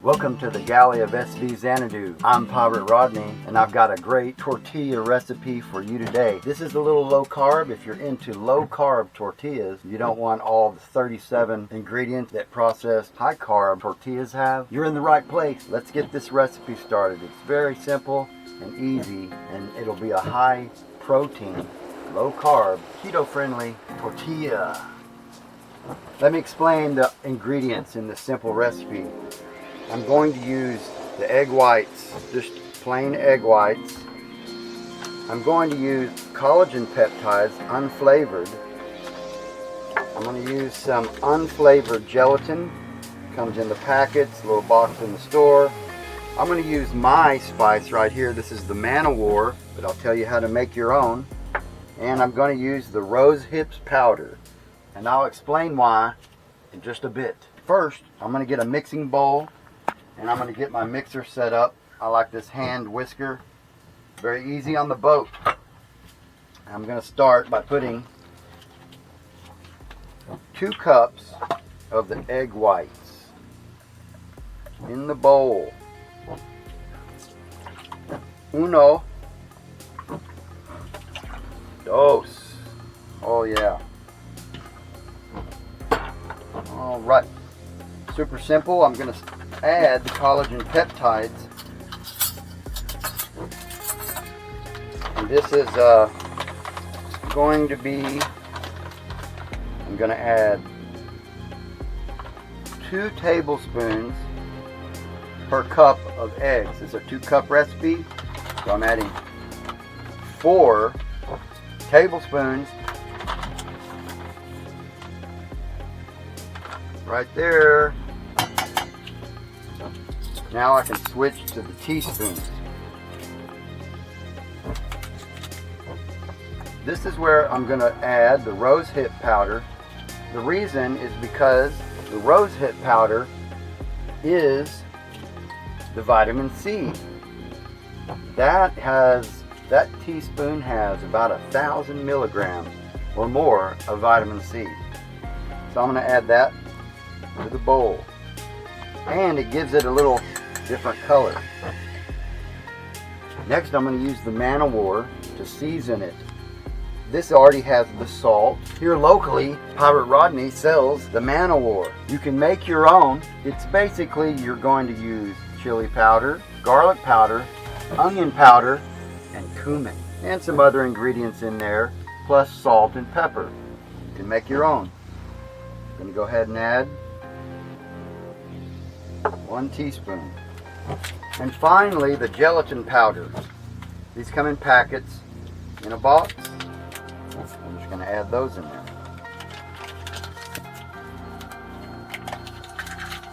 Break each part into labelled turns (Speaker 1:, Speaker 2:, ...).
Speaker 1: Welcome to the Galley of SV Zanadu. I'm Pirate Rodney, and I've got a great tortilla recipe for you today. This is a little low carb. If you're into low carb tortillas, you don't want all the 37 ingredients that processed high carb tortillas have, you're in the right place. Let's get this recipe started. It's very simple and easy, and it'll be a high protein, low carb, keto friendly tortilla. Let me explain the ingredients in this simple recipe. I'm going to use the egg whites, just plain egg whites. I'm going to use Collagen Peptides, unflavored. I'm going to use some unflavored gelatin. Comes in the packets, little box in the store. I'm going to use my spice right here. This is the Carnivore, but I'll tell you how to make your own. And I'm going to use the rose hips powder. And I'll explain why in just a bit. First, I'm going to get a mixing bowl. And I'm going to get my mixer set up. I like this hand whisker. Very easy on the boat. I'm going to start by putting 2 cups of the egg whites in the bowl. Uno. Dos. Oh yeah. All right. Super simple. I'm going to add the collagen peptides, and this is going to be, I'm going to add 2 tablespoons per cup of eggs. It's a 2-cup recipe, so I'm adding 4 tablespoons right there. Now I can switch to the teaspoons. This is where I'm going to add the rose hip powder. The reason is because the rose hip powder is the vitamin C. That teaspoon has about 1,000 milligrams or more of vitamin C. So I'm going to add that to the bowl. And it gives it a little different color. Next, I'm going to use the Carnivore to season it. This already has the salt. Here locally, Pirate Rodney sells the Carnivore. You can make your own. It's basically, you're going to use chili powder, garlic powder, onion powder, and cumin. And some other ingredients in there, plus salt and pepper. You can make your own. I'm going to go ahead and add 1 teaspoon. And finally, the gelatin powder. These come in packets in a box. I'm just going to add those in there.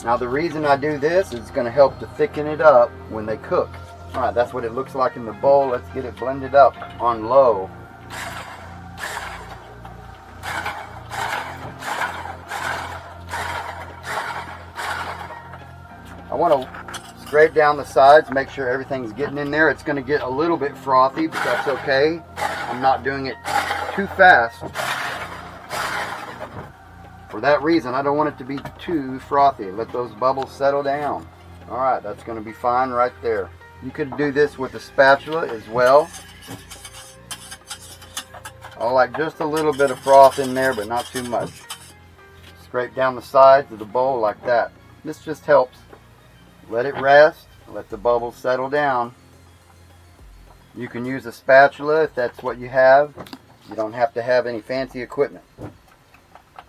Speaker 1: Now the reason I do this is it's going to help to thicken it up when they cook. Alright, that's what it looks like in the bowl. Let's get it blended up on low. I want to scrape down the sides, make sure everything's getting in there. It's going to get a little bit frothy, but that's okay. I'm not doing it too fast. For that reason, I don't want it to be too frothy. Let those bubbles settle down. Alright, that's going to be fine right there. You could do this with a spatula as well. I like just a little bit of froth in there, but not too much. Scrape down the sides of the bowl like that. This just helps. Let it rest, let the bubbles settle down. You can use a spatula if that's what you have. You don't have to have any fancy equipment.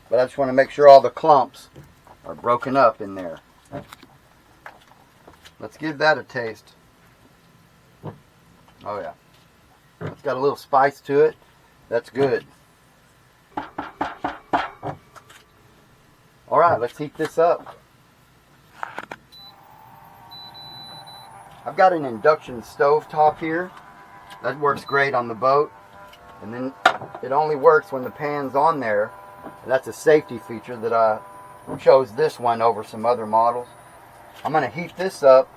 Speaker 1: But I just want to make sure all the clumps are broken up in there. Let's give that a taste. Oh yeah. It's got a little spice to it. That's good. Alright, let's heat this up. I've got an induction stovetop here. That works great on the boat. And then it only works when the pan's on there. And that's a safety feature that I chose this one over some other models. I'm going to heat this up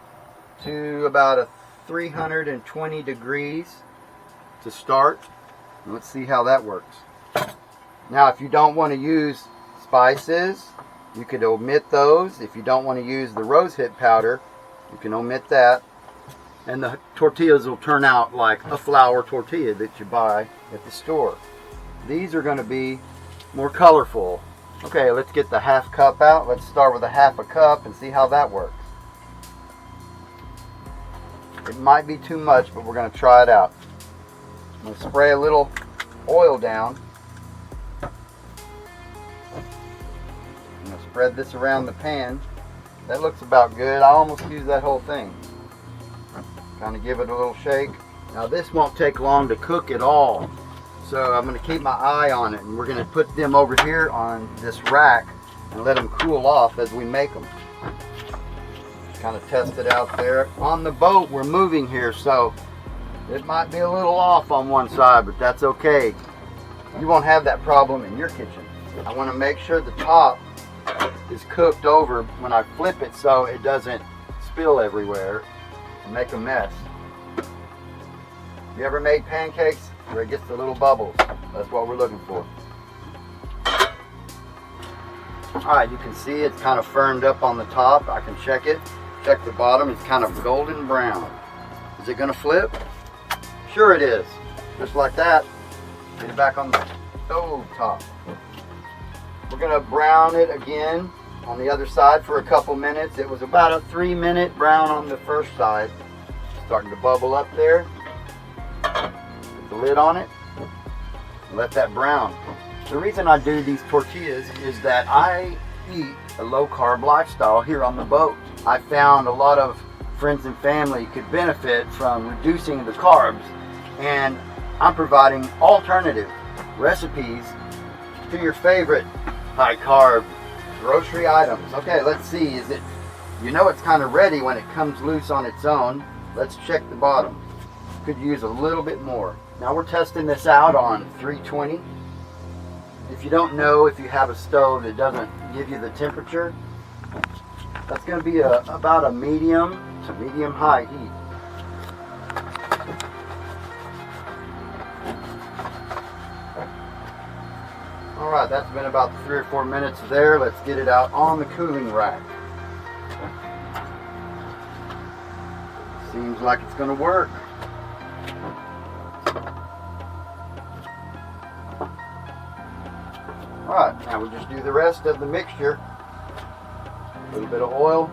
Speaker 1: to about a 320 degrees to start. Let's see how that works. Now, if you don't want to use spices, You could omit those. If you don't want to use the rosehip powder, you can omit that. And the tortillas will turn out like a flour tortilla that you buy at the store. These are going to be more colorful. Okay, let's get the half cup out. Let's start with a half a cup and see how that works. It might be too much, but we're going to try it out. I'm going to spray a little oil down. I'm going to spread this around the pan. That looks about good. I almost used that whole thing. Kind of give it a little shake. Now this won't take long to cook at all, so I'm going to keep my eye on it, and we're going to put them over here on this rack and let them cool off as we make them. Kind of test it out there. On the boat we're moving here, so it might be a little off on one side, but that's okay. You won't have that problem in your kitchen. I want to make sure the top is cooked over when I flip it so it doesn't spill everywhere and make a mess. You ever made pancakes where it gets the little bubbles? That's what we're looking for. Alright, you can see it's kind of firmed up on the top. I can check it. Check the bottom. It's kind of golden brown. Is it going to flip? Sure it is. Just like that. Get it back on the stove top. We're going to brown it again on the other side for a couple minutes. It was about a 3-minute brown on the first side. Starting to bubble up there. Put the lid on it. Let that brown. The reason I do these tortillas is that I eat a low-carb lifestyle here on the boat. I found a lot of friends and family could benefit from reducing the carbs, and I'm providing alternative recipes to your favorite high-carb grocery items. Okay, let's see. Is it? You know it's kind of ready when it comes loose on its own. Let's check the bottom. Could use a little bit more. Now we're testing this out on 320. If you don't know, if you have a stove that doesn't give you the temperature, that's going to be about a medium to medium high heat. Alright, that's been about 3 or 4 minutes there. Let's get it out on the cooling rack. Seems like it's going to work. Alright, now we'll just do the rest of the mixture. A little bit of oil.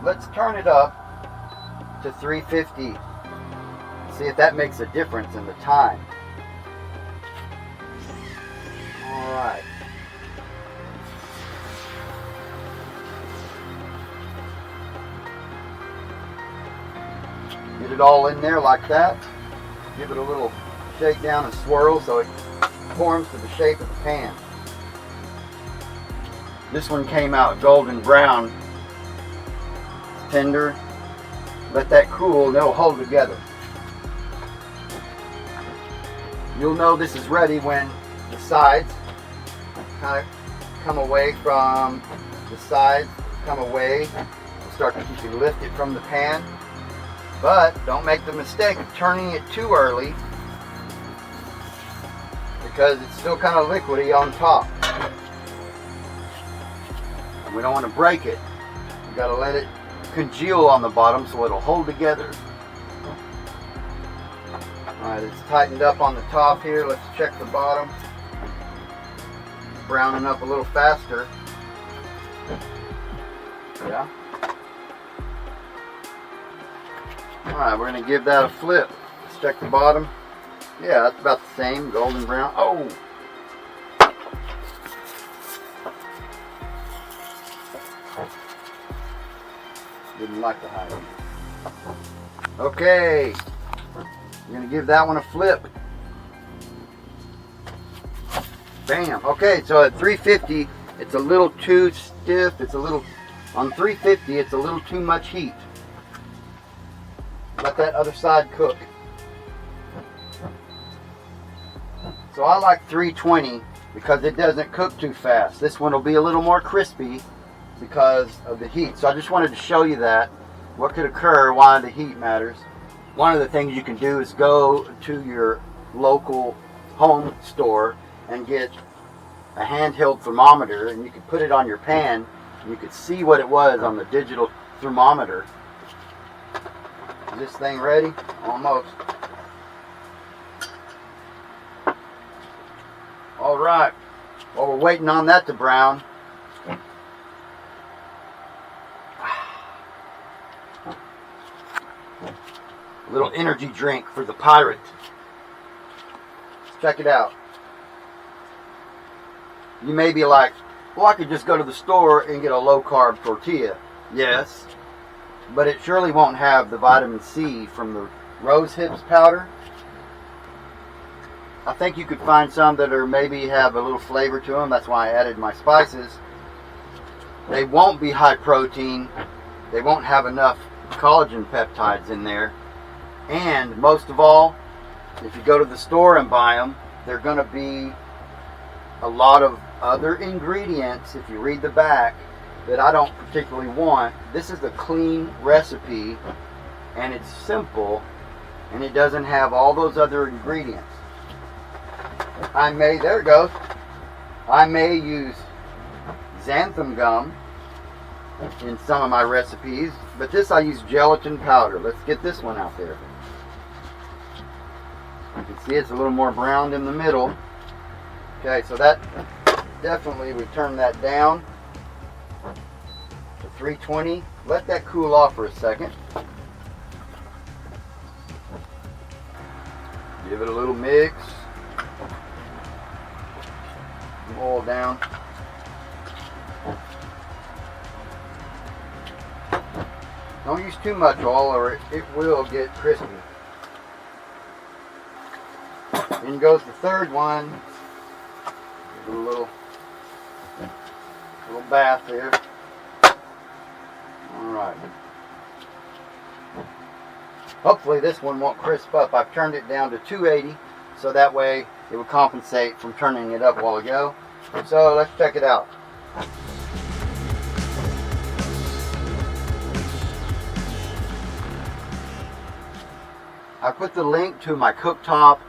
Speaker 1: Let's turn it up to 350. See if that makes a difference in the time. Alright. Get it all in there like that. Give it a little shake down and swirl so it forms to the shape of the pan. This one came out golden brown. It's tender. Let that cool and it'll hold together. You'll know this is ready when the sides kind of come away from the sides, come away. You can lift it from the pan. But don't make the mistake of turning it too early because it's still kind of liquidy on top. And we don't want to break it. You got to let it congeal on the bottom so it'll hold together. Alright, it's tightened up on the top here. Let's check the bottom. It's browning up a little faster. Yeah. Alright, we're going to give that a flip. Let's check the bottom. Yeah, that's about the same, golden brown. Oh! Didn't like the high heat. Okay. We're going to give that one a flip. Bam. Okay, so at 350, it's a little too stiff. It's a little, on 350, it's a little too much heat. Let that other side cook. So I like 320 because it doesn't cook too fast. This one will be a little more crispy because of the heat. So I just wanted to show you that, what could occur, why the heat matters. One of the things you can do is go to your local home store and get a handheld thermometer, and you could put it on your pan and you could see what it was on the digital thermometer. Is this thing ready? Almost. All right. While we're waiting on that to brown, a little energy drink for the pirate. Check it out. You may be like, well, I could just go to the store and get a low-carb tortilla. Yes, but it surely won't have the vitamin C from the rose hips powder. I think you could find some that are maybe have a little flavor to them. That's why I added my spices. They won't be high protein. They won't have enough collagen peptides in there. And most of all, if you go to the store and buy them, they're going to be a lot of other ingredients, if you read the back, that I don't particularly want. This is a clean recipe, and it's simple, and it doesn't have all those other ingredients. There it goes. I may use xanthan gum in some of my recipes, but this I use gelatin powder. Let's get this one out there. You can see it's a little more browned in the middle. Okay, so that definitely would turn that down to 320. Let that cool off for a second. Give it a little mix. Oil down. Don't use too much oil or it will get crispy. In goes the third one. Give it a little bath there. Alright. Hopefully this one won't crisp up. I've turned it down to 280 so that way it will compensate from turning it up a while ago. So let's check it out. I put the link to my cooktop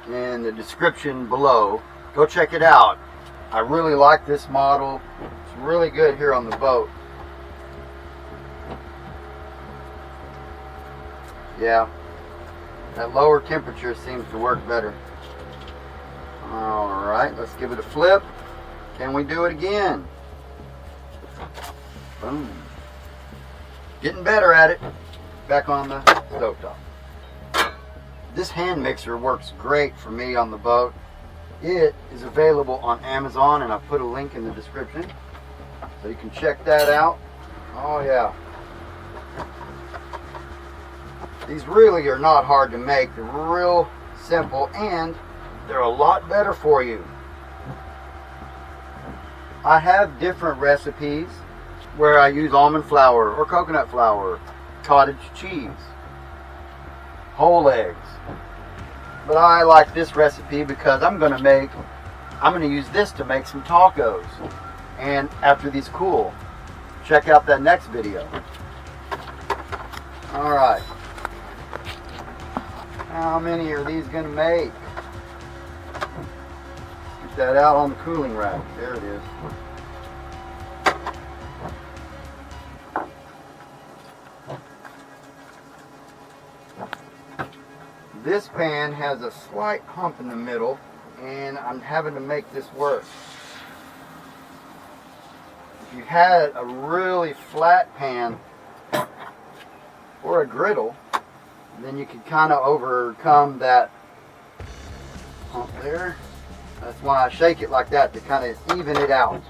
Speaker 1: in the description below. Go check it out. I really like this model. It's really good here on the boat. Yeah, that lower temperature seems to work better. Alright, let's give it a flip. Can we do it again? Boom. Getting better at it. Back on the stovetop. This hand mixer works great for me on the boat. It is available on Amazon, and I'll put a link in the description so you can check that out. Oh yeah. These really are not hard to make. They're real simple, and they're a lot better for you. I have different recipes where I use almond flour or coconut flour, cottage cheese, whole eggs. But I like this recipe because I'm going to use this to make some tacos. And after these cool, check out that next video. Alright. How many are these going to make? Get that out on the cooling rack. There it is. This pan has a slight hump in the middle, and I'm having to make this work. If you had a really flat pan or a griddle, then you could kind of overcome that hump there. That's why I shake it like that, to kind of even it out.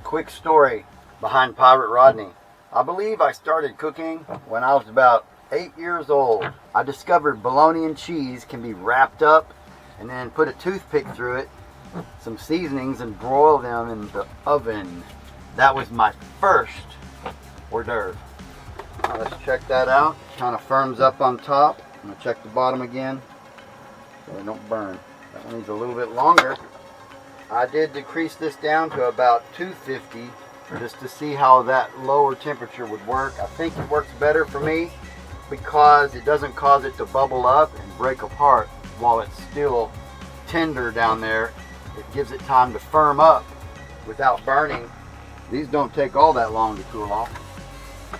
Speaker 1: Quick story behind Pirate Rodney. I believe I started cooking when I was about 8 years old. I discovered bologna and cheese can be wrapped up and then put a toothpick through it, some seasonings, and broil them in the oven. That was my first hors d'oeuvre. Now let's check that out. Kind of firms up on top. I'm going to check the bottom again so they don't burn. That one needs a little bit longer. I did decrease this down to about 250 just to see how that lower temperature would work. I think it works better for me because it doesn't cause it to bubble up and break apart while it's still tender down there. It gives it time to firm up without burning. These don't take all that long to cool off.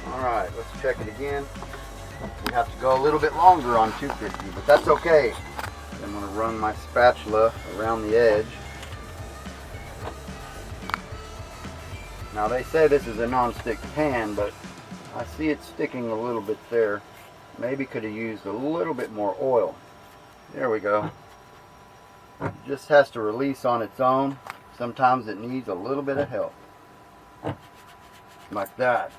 Speaker 1: All right, let's check it again. We have to go a little bit longer on 250, but that's okay. I'm going to run my spatula around the edge. Now they say this is a non-stick pan, but I see it sticking a little bit there. Maybe could have used a little bit more oil. There we go. It just has to release on its own. Sometimes it needs a little bit of help. Like that.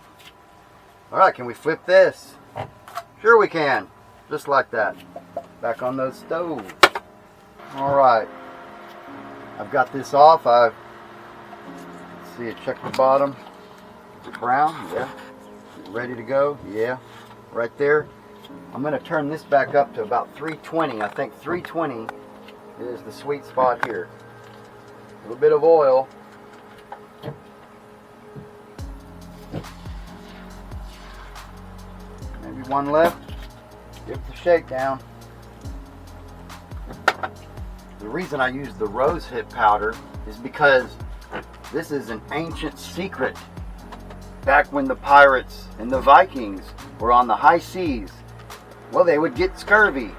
Speaker 1: Alright, can we flip this? Sure we can. Just like that. Back on those stoves. Alright. I've got this off. Let's see it, check the bottom. Is it brown? Yeah. Is it ready to go? Yeah. Right there. I'm going to turn this back up to about 320. I think 320 is the sweet spot here. A little bit of oil. Maybe one left. Give the shakedown. The reason I use the rosehip powder is because this is an ancient secret. Back when the pirates and the Vikings were on the high seas, well, they would get scurvy.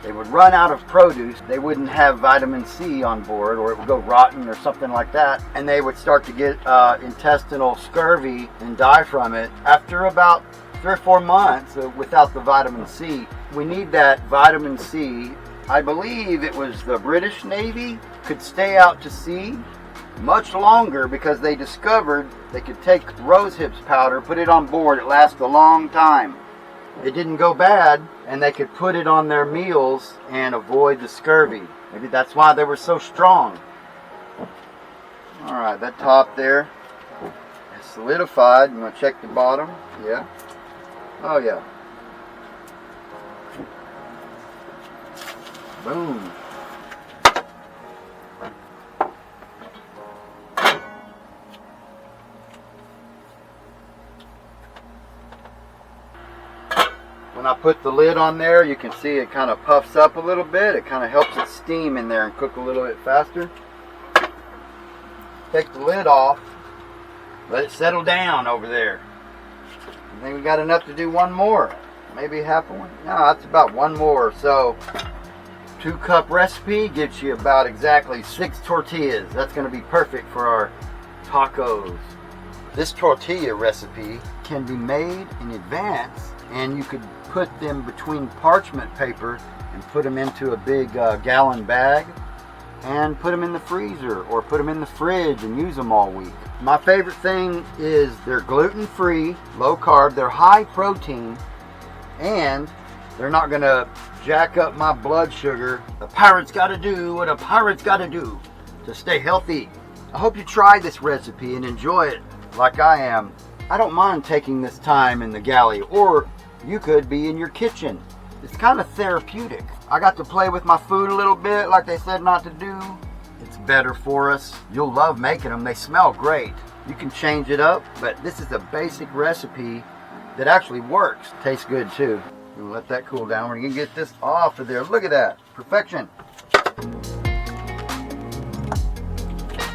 Speaker 1: They would run out of produce. They wouldn't have vitamin C on board, or it would go rotten or something like that. And they would start to get intestinal scurvy and die from it after about 3 or 4 months without the vitamin C. We need that vitamin C. I believe it was the British Navy could stay out to sea much longer because they discovered they could take rosehip's powder, put it on board. It lasts a long time. It didn't go bad, and they could put it on their meals and avoid the scurvy. Maybe that's why they were so strong. Alright, that top there is solidified. You want to check the bottom? Yeah. Oh yeah. Boom. When I put the lid on there, you can see it kind of puffs up a little bit. It kind of helps it steam in there and cook a little bit faster. Take the lid off. Let it settle down over there. I think we got enough to do one more. Maybe half a one. No, that's about one more. So 2-cup recipe gets you about exactly 6 tortillas. That's going to be perfect for our tacos. This tortilla recipe can be made in advance, and you could put them between parchment paper and put them into a big gallon bag and put them in the freezer or put them in the fridge and use them all week. My favorite thing is they're gluten-free, low carb, they're high protein, and they're not going to jack up my blood sugar. A pirate's got to do what a pirate's got to do to stay healthy. I hope you try this recipe and enjoy it like I am. I don't mind taking this time in the galley, or you could be in your kitchen. It's kind of therapeutic. I got to play with my food a little bit like they said not to do. It's better for us. You'll love making them. They smell great. You can change it up, but this is a basic recipe that actually works. Tastes good too. We'll let that cool down. We're gonna get this off of there. Look at that. Perfection.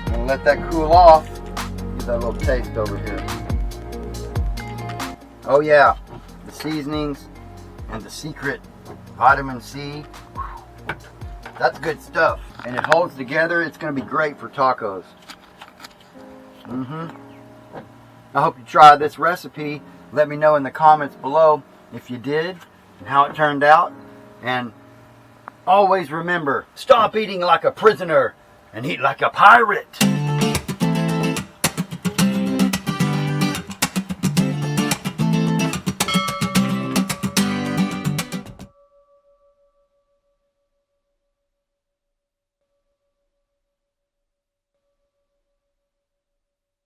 Speaker 1: Gonna let that cool off. Give that a little taste over here. Oh yeah, the seasonings and the secret vitamin C. That's good stuff. And it holds together. It's going to be great for tacos. I hope you try this recipe. Let me know in the comments below if you did and how it turned out. And always remember, stop eating like a prisoner and eat like a pirate.